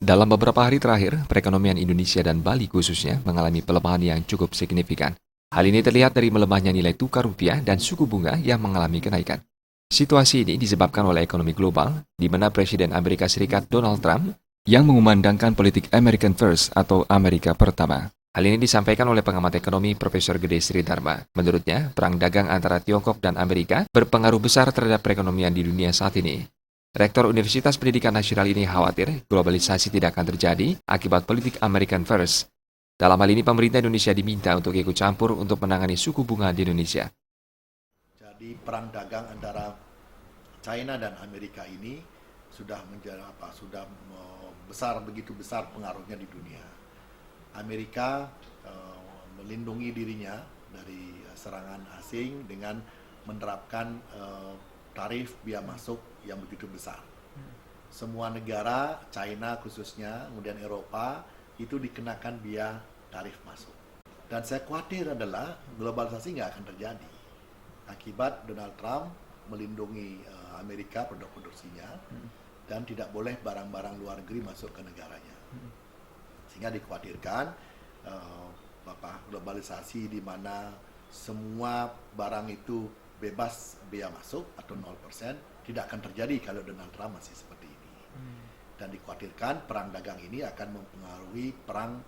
Dalam beberapa hari terakhir, perekonomian Indonesia dan Bali khususnya mengalami pelemahan yang cukup signifikan. Hal ini terlihat dari melemahnya nilai tukar rupiah dan suku bunga yang mengalami kenaikan. Situasi ini disebabkan oleh ekonomi global, di mana Presiden Amerika Serikat Donald Trump yang mengumandangkan politik American First atau Amerika Pertama. Hal ini disampaikan oleh pengamat ekonomi Profesor Gede Sridharma. Menurutnya, perang dagang antara Tiongkok dan Amerika berpengaruh besar terhadap perekonomian di dunia saat ini. Rektor Universitas Pendidikan Nasional ini khawatir globalisasi tidak akan terjadi akibat politik American First. Dalam hal ini, pemerintah Indonesia diminta untuk ikut campur untuk menangani suku bunga di Indonesia. Jadi perang dagang antara China dan Amerika ini sudah begitu besar pengaruhnya di dunia. Amerika melindungi dirinya dari serangan asing dengan menerapkan tarif biaya masuk yang begitu besar. Semua negara, China khususnya, kemudian Eropa, itu dikenakan biaya tarif masuk. Dan saya khawatir adalah globalisasi nggak akan terjadi. Akibat Donald Trump melindungi Amerika produksinya dan tidak boleh barang-barang luar negeri masuk ke negaranya. Sehingga dikhawatirkan globalisasi di mana semua barang itu bebas biaya masuk atau 0% tidak akan terjadi kalau Donald Trump masih seperti ini. Dan dikhawatirkan perang dagang ini akan mempengaruhi perang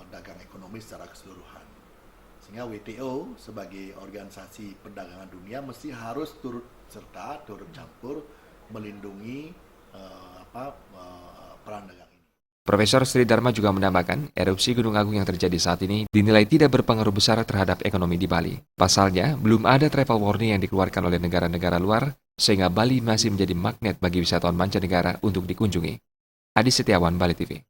dagang ekonomi secara keseluruhan. Sehingga WTO sebagai organisasi perdagangan dunia mesti harus turut campur melindungi perang dagang ini. Profesor Sridharma juga menambahkan, erupsi Gunung Agung yang terjadi saat ini dinilai tidak berpengaruh besar terhadap ekonomi di Bali. Pasalnya, belum ada travel warning yang dikeluarkan oleh negara-negara luar, sehingga Bali masih menjadi magnet bagi wisatawan mancanegara untuk dikunjungi. Adi Setiawan, Bali TV.